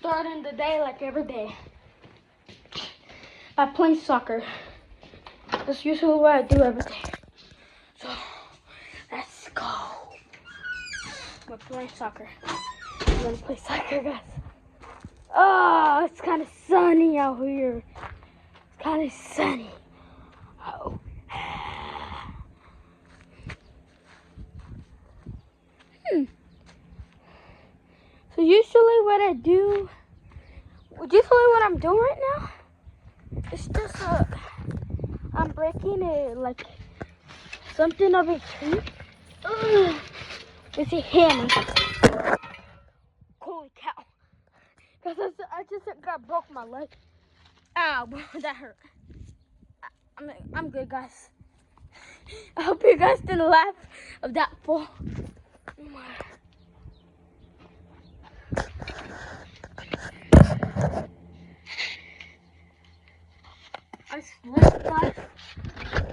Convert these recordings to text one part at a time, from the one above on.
starting the day like every day by playing soccer. That's usually what I do every day. So, let's go. We're playing soccer. I'm gonna play soccer, guys. Oh, it's kind of sunny out here. It's kind of sunny. Oh. So usually what I do, what I'm doing right now, it's just I'm breaking like something of a tree. It's a hammer. Holy cow! Cause I just broke my leg. Ow, that hurt. I'm good, guys. I hope you guys didn't laugh of that fall. I slipped, guys.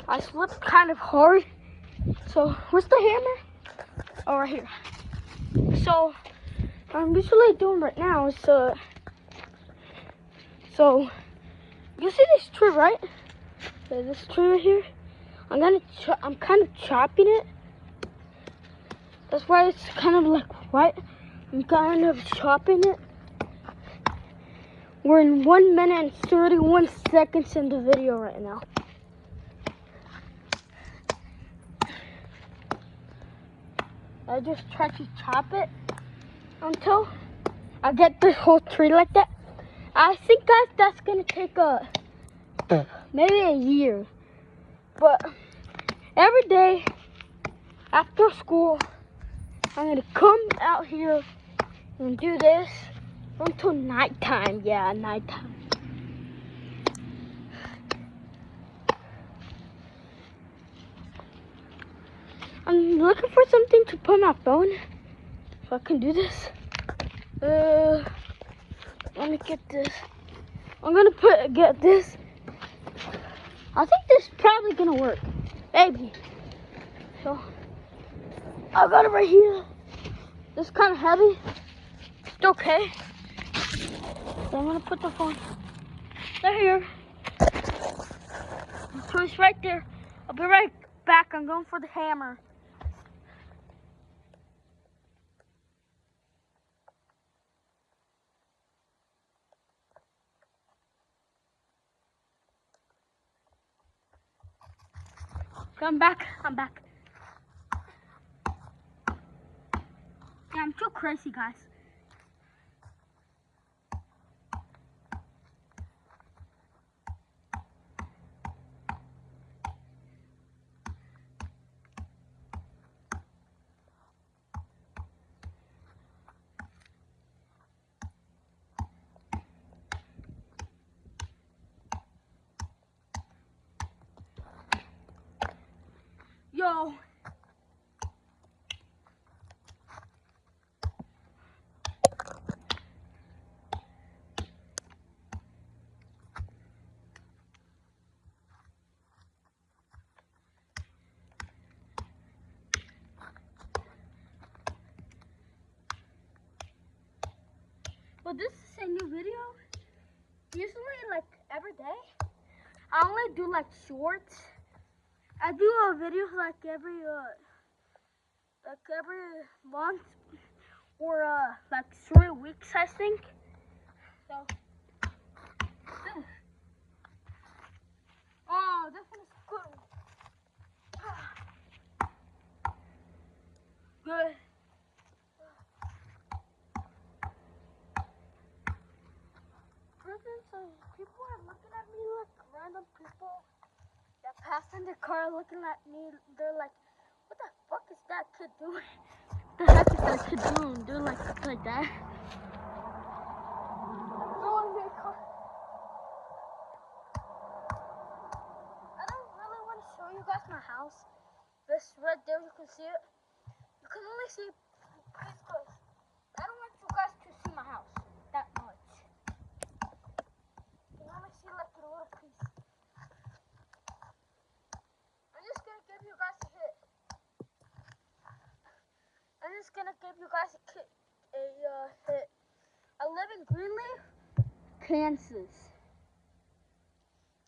I slipped kind of hard. So, where's the hammer? Oh, right here. So, I'm usually doing right now is so you see this tree, right? So this tree right here. I'm kind of chopping it. That's why it's kind of like white. I'm kind of chopping it. We're in 1 minute and 31 seconds in the video right now. I just try to chop it until I get the whole tree like that. I think, guys, that's gonna take maybe a year. But every day after school, I'm gonna come out here and do this until nighttime. Yeah, nighttime. I'm looking for something to put my phone so I can do this. Let me get this. I'm gonna get this. I think this is probably gonna work. Maybe. So I got it right here. This is kind of heavy. It's okay. So I'm gonna put the phone right here. So it's right there. I'll be right back. I'm going for the hammer. I'm back. Yeah, I'm too crazy, guys. Yo. Well, this is a new video. Usually, like every day, I only do like shorts. I do videos like every month or like 3 weeks, I think. So, oh, this one is good. Good. People are looking at me like random people that pass in their car looking at me. They're like, what the fuck is that kid doing? What the heck is that kid doing? They're like that. Go in their car. I don't really want to show you guys my house. This right there, you can see it. You can only see because I don't want you guys to see my house that much. You can only see like a little piece. I'm just gonna give you guys a hit. I'm just gonna give you guys a hit. A live in Greenleaf, Kansas.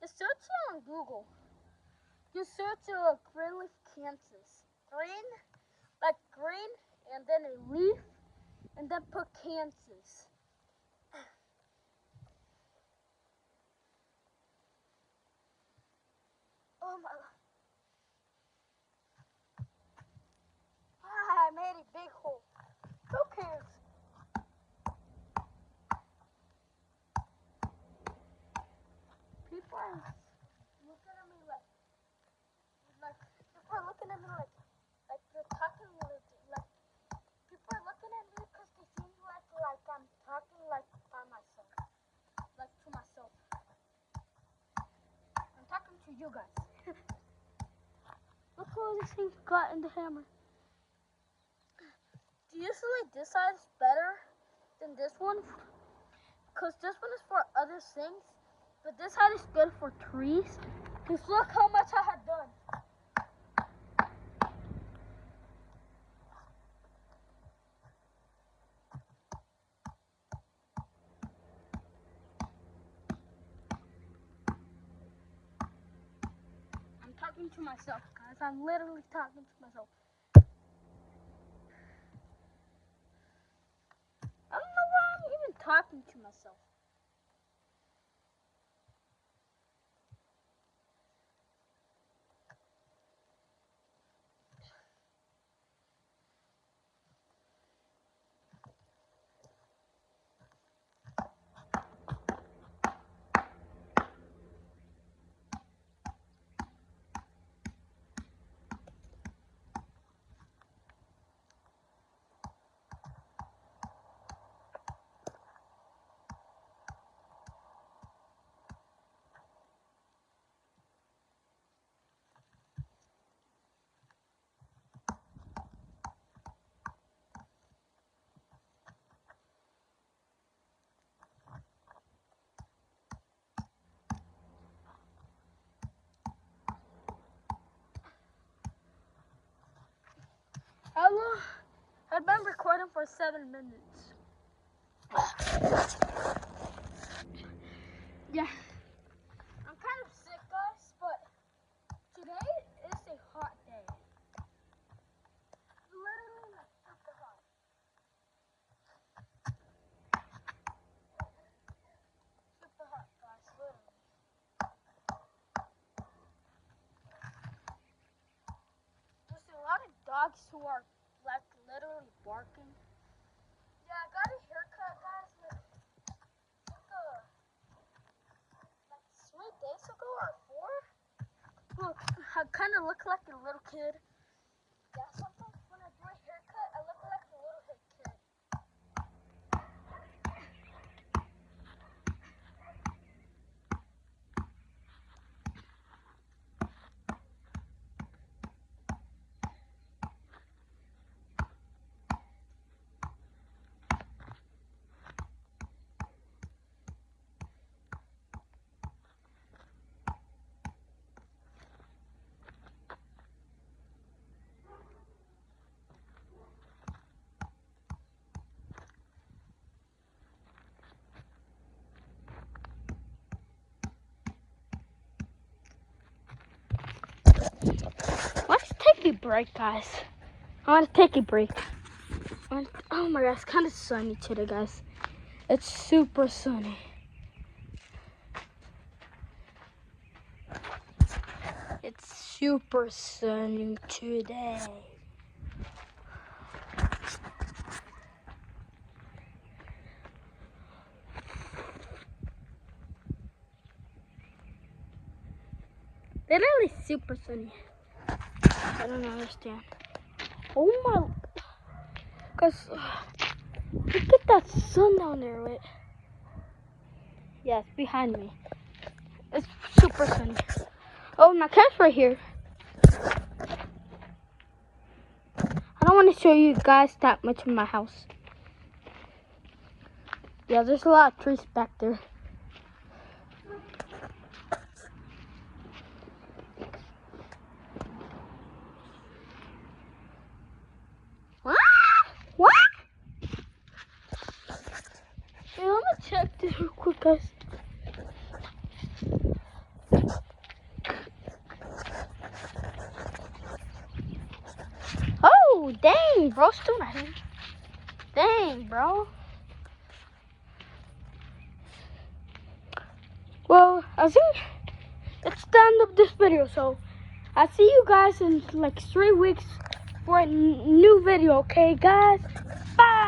Just search it on Google. Just search Greenleaf, Kansas. Green, like green, and then a leaf, and then put Kansas. Oh my. I made a big hole. Who cares? People are looking at me like people are looking at me like you're talking like people are looking at me because they see me like I'm talking like by myself, like to myself. I'm talking to you guys. Look how this thing got in the hammer. Usually this side is better than this one, because this one is for other things, but this side is good for trees. Just look how much I had done. I'm talking to myself, guys. I'm literally talking to myself. I don't know why I'm even talking to myself. Hello. I've been recording for 7 minutes. Yeah. I'm kind of sick, guys, but today is a hot day. Literally like super hot. Super hot, guys, literally. There's a lot of dogs who are like literally barking. Yeah, I got a haircut, guys, like 3 days ago or 4. Look, I kind of look like a little kid. Yeah, sometimes when I do a haircut, I look like a little kid. Let's take a break, guys. I want to take a break. Oh my gosh, it's kind of sunny today, guys. It's super sunny. It's super sunny today. Literally super sunny. I don't understand. Oh my. Cause look at that sun down there. Wait. Yes, behind me. It's super sunny. Oh, my cat's right here. I don't want to show you guys that much of my house. Yeah, there's a lot of trees back there. What? What? gonna check this real quick, guys. Oh, dang, bro, still not in. Dang, bro. Well, I think it's the end of this video, so I'll see you guys in like 3 weeks for a new video, okay, guys? Bye!